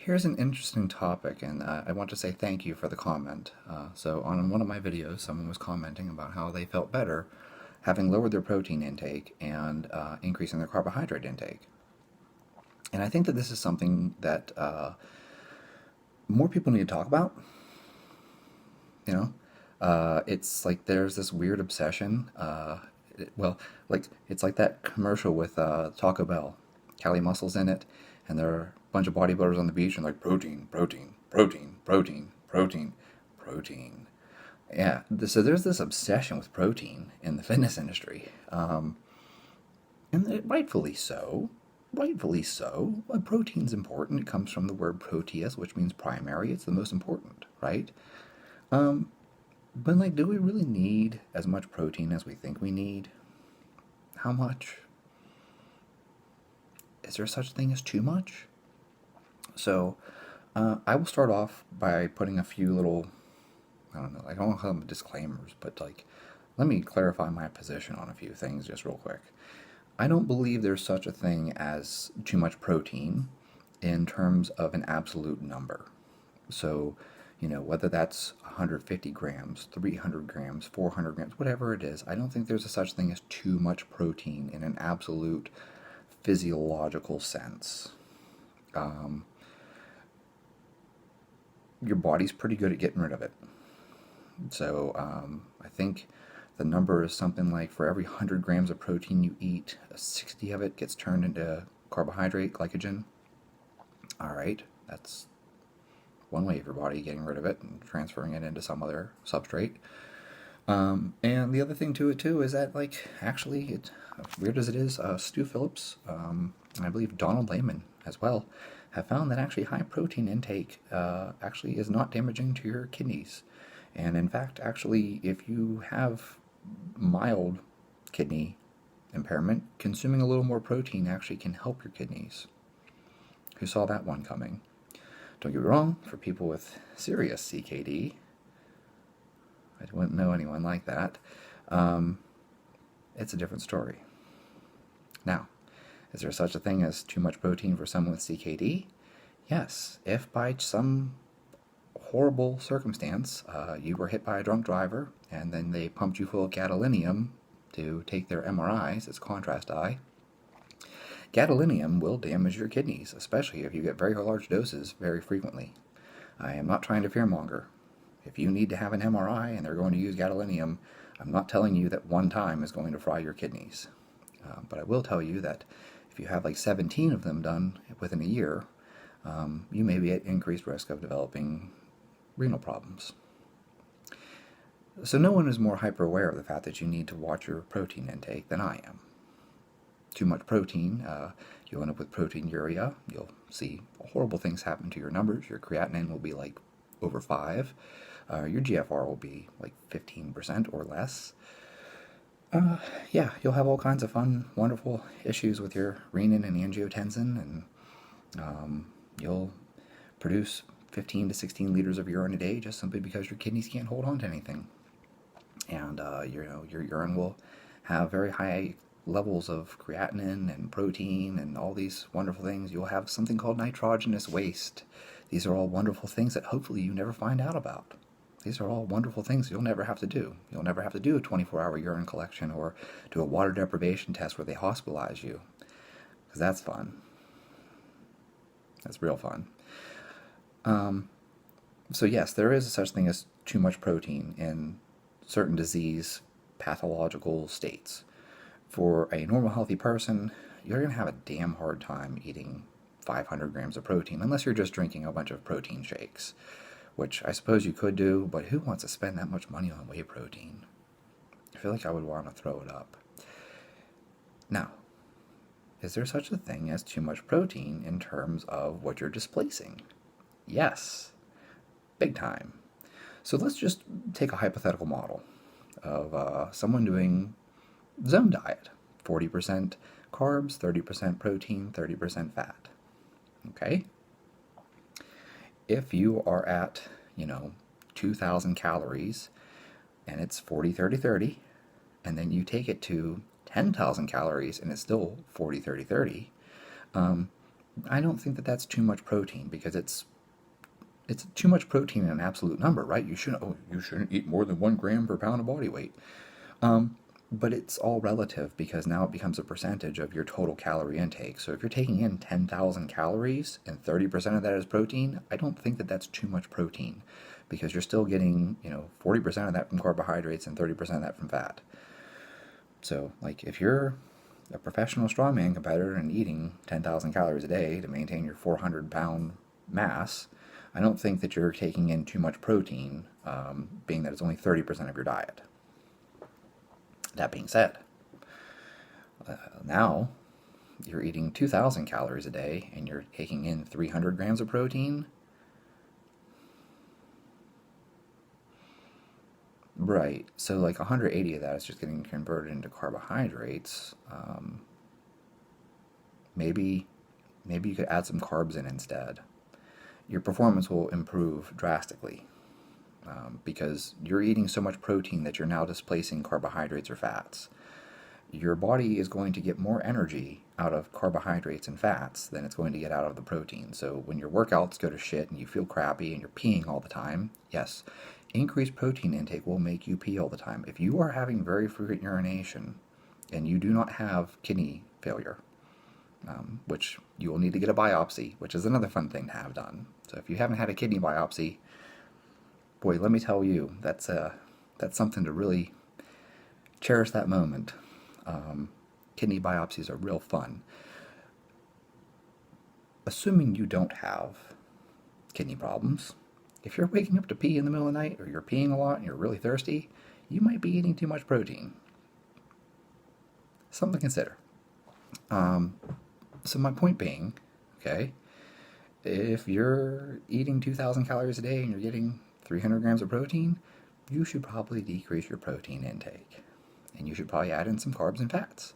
Here's an interesting topic, and I want to say thank you for the comment. So, on one of my videos, someone was commenting about how they felt better having lowered their protein intake and increasing their carbohydrate intake. And I think that this is something that more people need to talk about. You know, it's like there's this weird obsession. It's like that commercial with Taco Bell, Cali Muscles in it, and there are a bunch of bodybuilders on the beach and like protein, protein, protein, protein, protein, protein. Yeah, so there's this obsession with protein in the fitness industry, and rightfully so. Rightfully so. Protein's important. It comes from the word proteus, which means primary. It's the most important, right? But like, do we really need as much protein as we think we need? How much? Is there such thing as too much? So, I will start off by putting a few little, I don't know, I don't want to call them disclaimers, but like, let me clarify my position on a few things just real quick. I don't believe there's such a thing as too much protein in terms of an absolute number. So, whether that's 150 grams, 300 grams, 400 grams, whatever it is, I don't think there's a such thing as too much protein in an absolute physiological sense. Your body's pretty good at getting rid of it. So I think the number is something like for every 100 grams of protein you eat, 60 of it gets turned into carbohydrate, glycogen. All right, that's one way of your body getting rid of it and transferring it into some other substrate. And the other thing to it too is that, like, actually, it weird as it is, Stu Phillips, and I believe Donald Layman as well, have found that actually high protein intake actually is not damaging to your kidneys. And in fact, actually, if you have mild kidney impairment, consuming a little more protein actually can help your kidneys. Who saw that one coming? Don't get me wrong, for people with serious CKD, I wouldn't know anyone like that. It's a different story. Now, is there such a thing as too much protein for someone with CKD? Yes, if by some horrible circumstance you were hit by a drunk driver and then they pumped you full of gadolinium to take their MRIs, it's contrast dye. Gadolinium will damage your kidneys, especially if you get very large doses very frequently. I am not trying to fearmonger. If you need to have an MRI and they're going to use gadolinium, I'm not telling you that one time is going to fry your kidneys. But I will tell you that if you have like 17 of them done within a year, you may be at increased risk of developing renal problems. So no one is more hyper aware of the fact that you need to watch your protein intake than I am. Too much protein, you'll end up with proteinuria. You'll see horrible things happen to your numbers. Your creatinine will be like over 5. Your GFR will be like 15% or less. Yeah, you'll have all kinds of fun, wonderful issues with your renin and angiotensin, and you'll produce 15 to 16 liters of urine a day just simply because your kidneys can't hold on to anything. And your urine will have very high levels of creatinine and protein and all these wonderful things. You'll have something called nitrogenous waste. These are all wonderful things that hopefully you never find out about. These are all wonderful things you'll never have to do. You'll never have to do a 24-hour urine collection or do a water deprivation test where they hospitalize you. Because that's fun. That's real fun. So yes, there is such thing as too much protein in certain disease pathological states. For a normal healthy person, you're going to have a damn hard time eating 500 grams of protein unless you're just drinking a bunch of protein shakes, which I suppose you could do, but who wants to spend that much money on whey protein? I feel like I would want to throw it up. Now, is there such a thing as too much protein in terms of what you're displacing? Yes, big time. So let's just take a hypothetical model of someone doing zone diet, 40% carbs, 30% protein, 30% fat. Okay? If you are at, 2,000 calories and it's 40, 30, 30, and then you take it to 10,000 calories and it's still 40, 30, 30, I don't think that that's too much protein because it's too much protein in an absolute number, right? You shouldn't eat more than 1 gram per pound of body weight. Um, but it's all relative because now it becomes a percentage of your total calorie intake. So if you're taking in 10,000 calories and 30% of that is protein, I don't think that that's too much protein because you're still getting, 40% of that from carbohydrates and 30% of that from fat. So, like, if you're a professional strongman competitor and eating 10,000 calories a day to maintain your 400-pound mass, I don't think that you're taking in too much protein, being that it's only 30% of your diet. That being said, now you're eating 2,000 calories a day and you're taking in 300 grams of protein. Right. So like 180 of that is just getting converted into carbohydrates. Maybe maybe you could add some carbs in instead. Your performance will improve drastically because you're eating so much protein that you're now displacing carbohydrates or fats. Your body is going to get more energy out of carbohydrates and fats than it's going to get out of the protein. So when your workouts go to shit and you feel crappy and you're peeing all the time, yes, increased protein intake will make you pee all the time. If you are having very frequent urination and you do not have kidney failure, which you will need to get a biopsy, which is another fun thing to have done. So if you haven't had a kidney biopsy, boy, let me tell you, that's something to really cherish that moment. Kidney biopsies are real fun. Assuming you don't have kidney problems, if you're waking up to pee in the middle of the night or you're peeing a lot and you're really thirsty, you might be eating too much protein. Something to consider. So my point being, okay, if you're eating 2,000 calories a day and you're getting 300 grams of protein, you should probably decrease your protein intake. And you should probably add in some carbs and fats.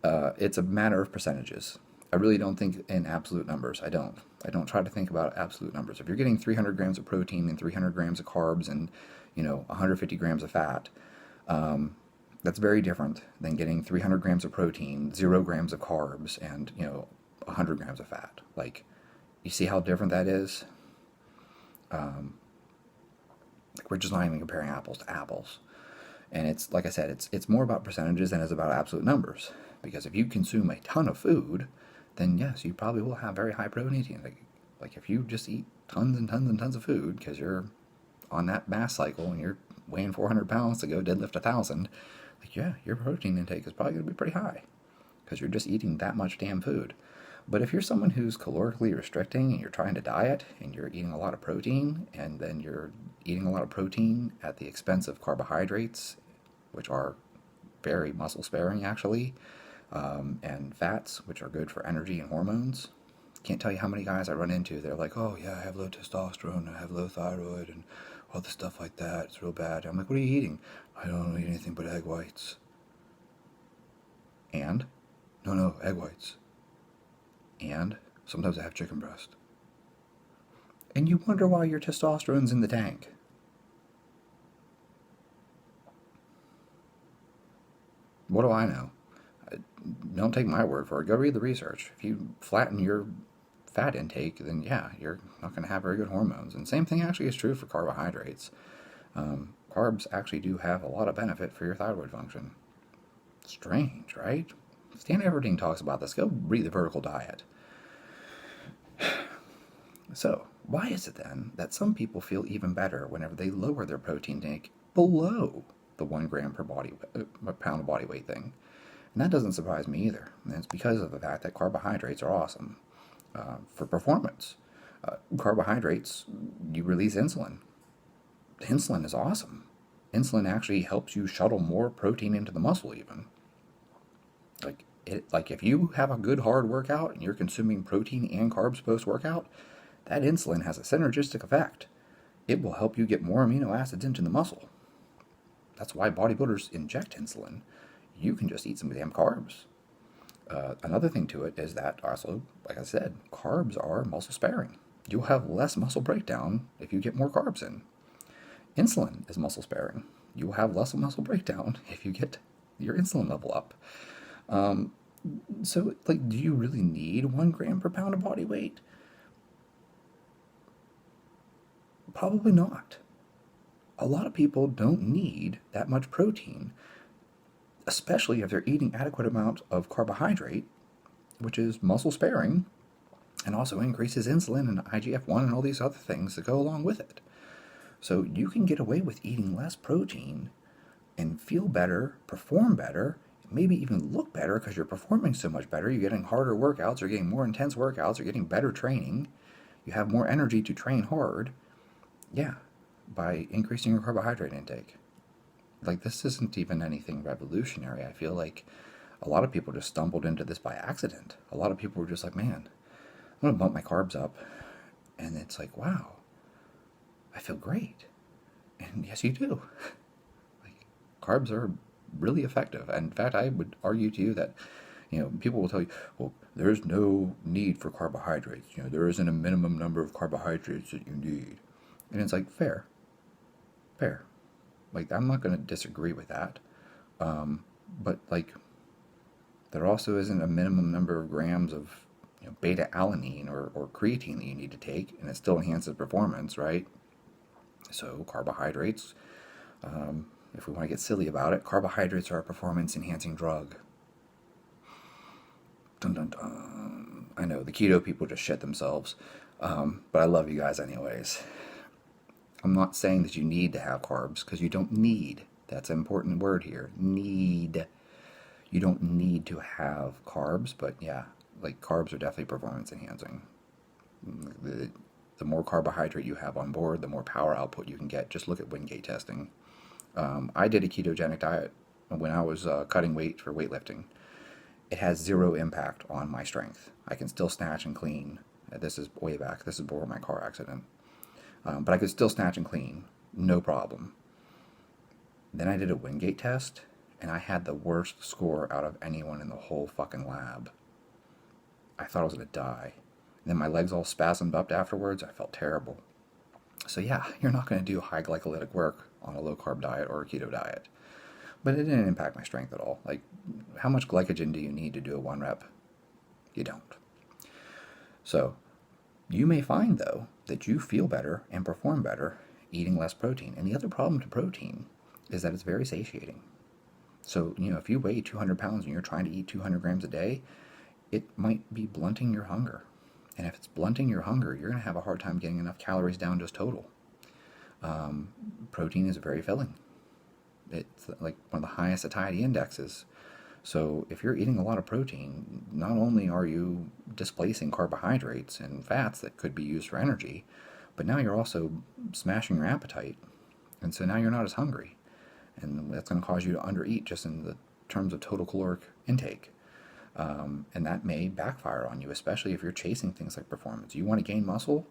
It's a matter of percentages. I really don't think in absolute numbers. I don't. I don't try to think about absolute numbers. If you're getting 300 grams of protein and 300 grams of carbs and 150 grams of fat, that's very different than getting 300 grams of protein, 0 grams of carbs, and 100 grams of fat. Like, you see how different that is? Like, we're just not even comparing apples to apples. And it's like I said, it's more about percentages than it's about absolute numbers. Because if you consume a ton of food, then yes, you probably will have very high protein. Like if you just eat tons and tons and tons of food because you're on that mass cycle and you're weighing 400 pounds to go deadlift 1,000, like yeah, your protein intake is probably going to be pretty high because you're just eating that much damn food. But if you're someone who's calorically restricting and you're trying to diet and you're eating a lot of protein and then you're eating a lot of protein at the expense of carbohydrates, which are very muscle sparing actually, and fats, which are good for energy and hormones. Can't tell you how many guys I run into. They're like, oh yeah, I have low testosterone, I have low thyroid, and all this stuff like that. It's real bad. I'm like, what are you eating? I don't eat anything but egg whites. And? No, egg whites. And sometimes I have chicken breast. And you wonder why your testosterone's in the tank. What do I know? Don't take my word for it. Go read the research. If you flatten your fat intake, then yeah, you're not going to have very good hormones. And same thing actually is true for carbohydrates. Carbs actually do have a lot of benefit for your thyroid function. Strange, right? Stan Everdeen talks about this. Go read The Vertical Diet. So, why is it then that some people feel even better whenever they lower their protein intake below the 1 gram per pound of body weight thing? And that doesn't surprise me either. And it's because of the fact that carbohydrates are awesome for performance. Carbohydrates, you release insulin. Insulin is awesome. Insulin actually helps you shuttle more protein into the muscle even. Like if you have a good hard workout and you're consuming protein and carbs post-workout, that insulin has a synergistic effect. It will help you get more amino acids into the muscle. That's why bodybuilders inject insulin. You can just eat some damn carbs. Another thing to it is that also, like I said, carbs are muscle sparing. You'll have less muscle breakdown if you get more carbs in. Insulin is muscle sparing. You will have less muscle breakdown if you get your insulin level up. So, like, do you really need 1 gram per pound of body weight? Probably not. A lot of people don't need that much protein, especially if they're eating adequate amount of carbohydrate, which is muscle sparing, and also increases insulin and IGF-1 and all these other things that go along with it. So you can get away with eating less protein and feel better, perform better, maybe even look better because you're performing so much better. You're getting harder workouts, you're getting more intense workouts, you're getting better training, you have more energy to train hard. Yeah, by increasing your carbohydrate intake. Like, this isn't even anything revolutionary. I feel like a lot of people just stumbled into this by accident. A lot of people were just like, man, I'm going to bump my carbs up. And it's like, wow, I feel great. And yes, you do. Like, carbs are really effective. And in fact, I would argue to you that, people will tell you, well, there's no need for carbohydrates. There isn't a minimum number of carbohydrates that you need. And it's like, fair. Fair. Like, I'm not going to disagree with that. But, like, there also isn't a minimum number of grams of beta alanine or creatine that you need to take, and it still enhances performance, right? So carbohydrates, if we want to get silly about it, carbohydrates are a performance-enhancing drug. Dun dun dun. I know, the keto people just shit themselves, but I love you guys anyways. I'm not saying that you need to have carbs, because you don't need. That's an important word here. Need. You don't need to have carbs, but yeah, like, carbs are definitely performance enhancing. The more carbohydrate you have on board, the more power output you can get. Just look at Wingate testing. I did a ketogenic diet when I was cutting weight for weightlifting. It has zero impact on my strength. I can still snatch and clean. This is way back. This is before my car accident. But I could still snatch and clean, no problem. Then I did a Wingate test, and I had the worst score out of anyone in the whole fucking lab. I thought I was going to die. And then my legs all spasmed up afterwards. I felt terrible. So yeah, you're not going to do high glycolytic work on a low-carb diet or a keto diet. But it didn't impact my strength at all. Like, how much glycogen do you need to do a 1 rep? You don't. So, you may find, though, that you feel better and perform better eating less protein. And the other problem to protein is that it's very satiating. So, if you weigh 200 pounds and you're trying to eat 200 grams a day, it might be blunting your hunger. And if it's blunting your hunger, you're going to have a hard time getting enough calories down just total. Protein is very filling. It's like one of the highest satiety indexes. So if you're eating a lot of protein, not only are you displacing carbohydrates and fats that could be used for energy, but now you're also smashing your appetite. And so now you're not as hungry. And that's going to cause you to undereat just in the terms of total caloric intake. And that may backfire on you, especially if you're chasing things like performance. You want to gain muscle,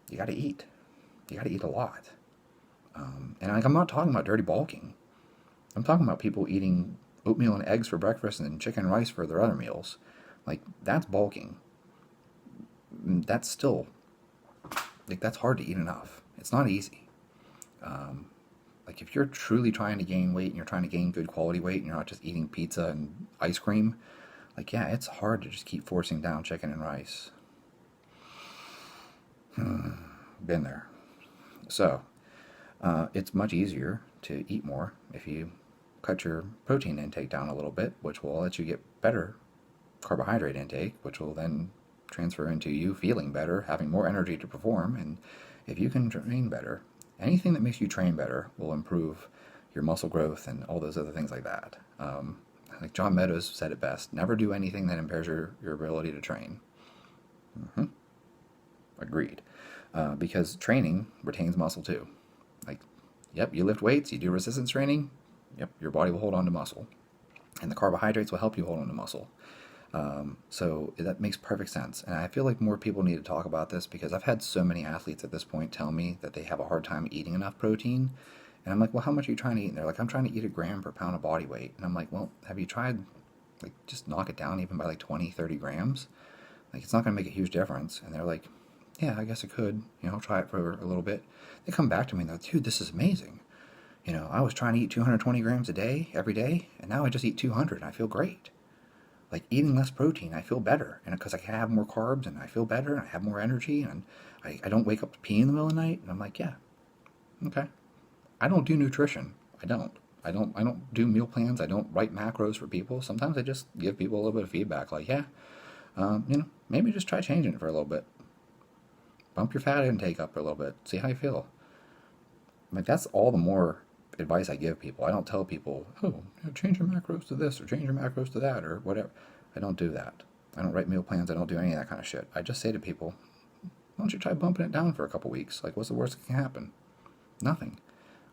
you got to eat. You got to eat a lot. And I'm not talking about dirty bulking. I'm talking about people eating oatmeal and eggs for breakfast and chicken and rice for their other meals. Like, that's bulking. That's still, like, that's hard to eat enough. It's not easy. Like, if you're truly trying to gain weight and you're trying to gain good quality weight and you're not just eating pizza and ice cream, like, yeah, it's hard to just keep forcing down chicken and rice. Been there. So, it's much easier to eat more if you cut your protein intake down a little bit, which will let you get better carbohydrate intake, which will then transfer into you feeling better, having more energy to perform. And if you can train better, anything that makes you train better will improve your muscle growth and all those other things like that. Like John Meadows said it best, never do anything that impairs your ability to train. Agreed. Because training retains muscle too. Like, yep, you lift weights, you do resistance training, yep, your body will hold on to muscle. And the carbohydrates will help you hold on to muscle. So that makes perfect sense. And I feel like more people need to talk about this, because I've had so many athletes at this point tell me that they have a hard time eating enough protein. And I'm like, well, how much are you trying to eat? And they're like, I'm trying to eat 1 gram per pound of body weight. And I'm like, well, have you tried, like, just knock it down even by like 20, 30 grams? Like, it's not going to make a huge difference. And they're like, yeah, I guess it could. I'll try it for a little bit. They come back to me and they're like, dude, this is amazing. I was trying to eat 220 grams a day, every day, and now I just eat 200 and I feel great. like eating less protein, I feel better, and because I can have more carbs, and I feel better, and I have more energy, and I don't wake up to pee in the middle of the night. And I'm like, yeah, okay. I don't do nutrition. I don't. I don't do meal plans. I don't write macros for people. Sometimes I just give people a little bit of feedback, like, yeah, maybe just try changing it for a little bit. Bump your fat intake up a little bit. See how you feel. Like, that's all the more advice I give people. I don't tell people, oh, change your macros to this or change your macros to that or whatever. I don't do that. I don't write meal plans. I don't do any of that kind of shit. I just say to people, why don't you try bumping it down for a couple weeks? Like, what's the worst that can happen? Nothing.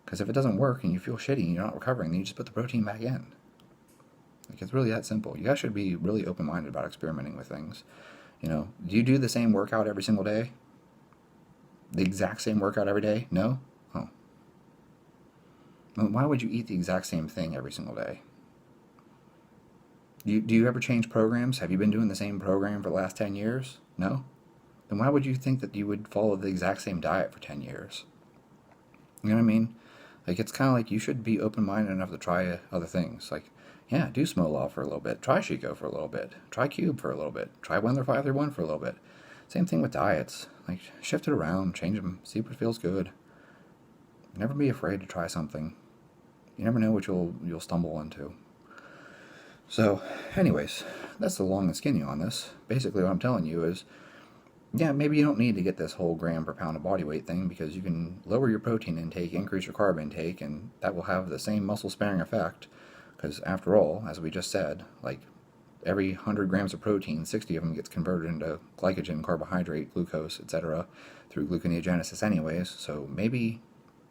Because if it doesn't work and you feel shitty and you're not recovering, then you just put the protein back in. Like, it's really that simple. You guys should be really open-minded about experimenting with things. Do you do the same workout every single day? The exact same workout every day? No? Oh. Well, why would you eat the exact same thing every single day? Do you ever change programs? Have you been doing the same program for the last 10 years? No? Then why would you think that you would follow the exact same diet for 10 years? You know what I mean? Like, it's kind of like you should be open-minded enough to try other things. Like, yeah, do Smolov for a little bit. Try Chico for a little bit. Try Cube for a little bit. Try Wendler 531 for a little bit. Same thing with diets. Like, shift it around, change them, see what feels good. Never be afraid to try something. You never know what you'll stumble into. So, anyways, that's the long and skinny on this. Basically, what I'm telling you is, yeah, maybe you don't need to get this whole gram per pound of body weight thing, because you can lower your protein intake, increase your carb intake, and that will have the same muscle sparing effect. Because after all, as we just said, like, every 100 grams of protein, 60 of them gets converted into glycogen, carbohydrate, glucose, etc. through gluconeogenesis anyways. So maybe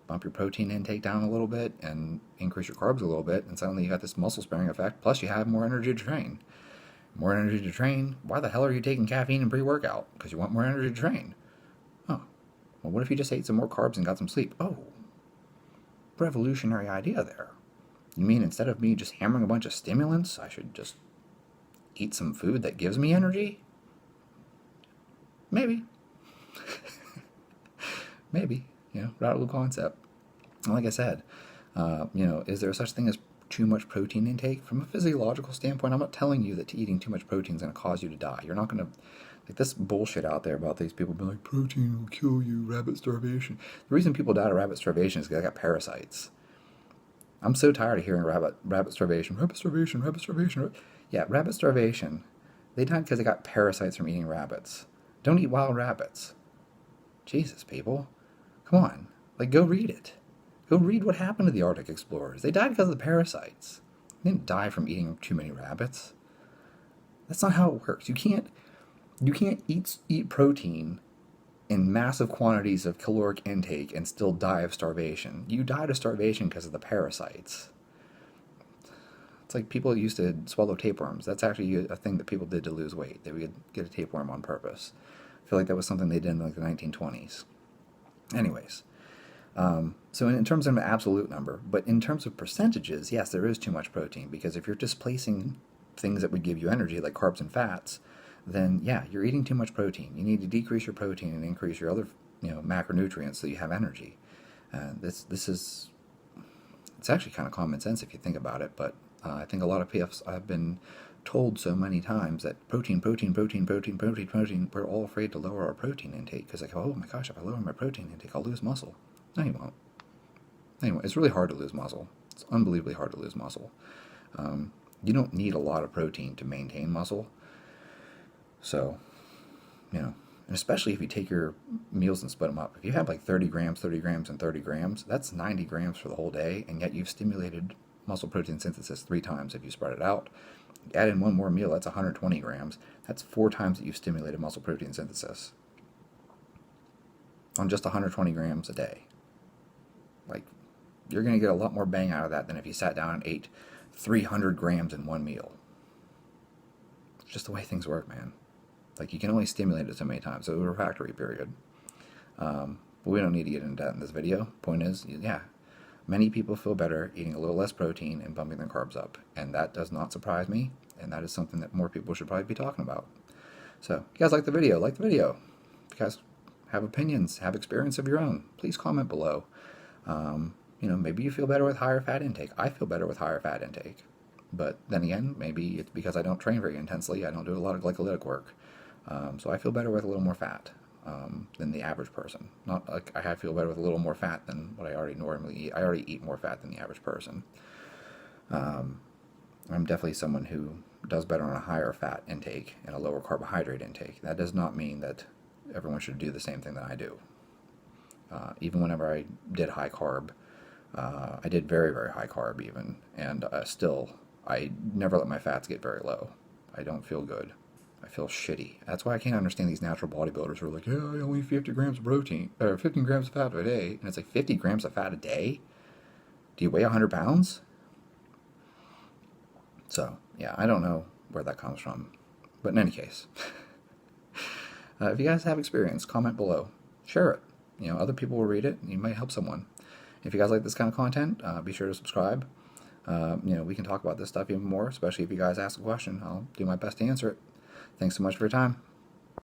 bump your protein intake down a little bit and increase your carbs a little bit, and suddenly you got this muscle sparing effect, plus you have more energy to train. More energy to train? Why the hell are you taking caffeine and pre-workout? Because you want more energy to train. Oh, well, what if you just ate some more carbs and got some sleep? Oh, revolutionary idea there. You mean instead of me just hammering a bunch of stimulants, I should just eat some food that gives me energy? Maybe. Maybe. Radical concept. Like I said, is there such thing as too much protein intake? From a physiological standpoint, I'm not telling you that eating too much protein is going to cause you to die. You're not going to, like, this bullshit out there about these people being like, protein will kill you, rabbit starvation. The reason people die of rabbit starvation is because they got parasites. I'm so tired of hearing rabbit starvation. Yeah, rabbit starvation. They died because they got parasites from eating rabbits. Don't eat wild rabbits. Jesus, people. Come on. Like, go read it. Go read what happened to the Arctic explorers. They died because of the parasites. They didn't die from eating too many rabbits. That's not how it works. You can't eat protein in massive quantities of caloric intake and still die of starvation. You died of starvation because of the parasites. It's like people used to swallow tapeworms. That's actually a thing that people did to lose weight. They would get a tapeworm on purpose. I feel like that was something they did in like the 1920s. Anyways. So in terms of an absolute number, but in terms of percentages, yes, there is too much protein, because if you're displacing things that would give you energy, like carbs and fats, then yeah, you're eating too much protein. You need to decrease your protein and increase your other, macronutrients so you have energy. It's actually kind of common sense if you think about it, but I think a lot of PFs have been told so many times that protein, we're all afraid to lower our protein intake, because like, oh my gosh, if I lower my protein intake, I'll lose muscle. No, you won't. Anyway, it's really hard to lose muscle. It's unbelievably hard to lose muscle. You don't need a lot of protein to maintain muscle. So, and especially if you take your meals and split them up. If you have like 30 grams, and 30 grams, that's 90 grams for the whole day, and yet you've stimulated muscle protein synthesis 3 times if you spread it out. Add in one more meal, that's 120 grams. That's 4 times that you've stimulated muscle protein synthesis on just 120 grams a day. Like, you're going to get a lot more bang out of that than if you sat down and ate 300 grams in one meal. It's just the way things work, man. Like, you can only stimulate it so many times, so a refractory period. But we don't need to get into that in this video. Point is, yeah, many people feel better eating a little less protein and bumping their carbs up. And that does not surprise me, and that is something that more people should probably be talking about. So, if you guys like the video, If you guys have opinions, have experience of your own, please comment below. Maybe you feel better with higher fat intake. I feel better with higher fat intake. But then again, maybe it's because I don't train very intensely. I don't do a lot of glycolytic work. So I feel better with a little more fat than the average person. Not like I feel better with a little more fat than what I already normally eat. I already eat more fat than the average person. I'm definitely someone who does better on a higher fat intake and a lower carbohydrate intake. That does not mean that everyone should do the same thing that I do. Even whenever I did high carb, I did very, very high carb even, and still, I never let my fats get very low. I don't feel good. I feel shitty. That's why I can't understand these natural bodybuilders who are like, yeah, I only eat 50 grams of protein, or 15 grams of fat a day. And it's like, 50 grams of fat a day? Do you weigh 100 pounds? So, yeah, I don't know where that comes from. But in any case, if you guys have experience, comment below. Share it. Other people will read it, and you might help someone. If you guys like this kind of content, be sure to subscribe. We can talk about this stuff even more, especially if you guys ask a question. I'll do my best to answer it. Thanks so much for your time.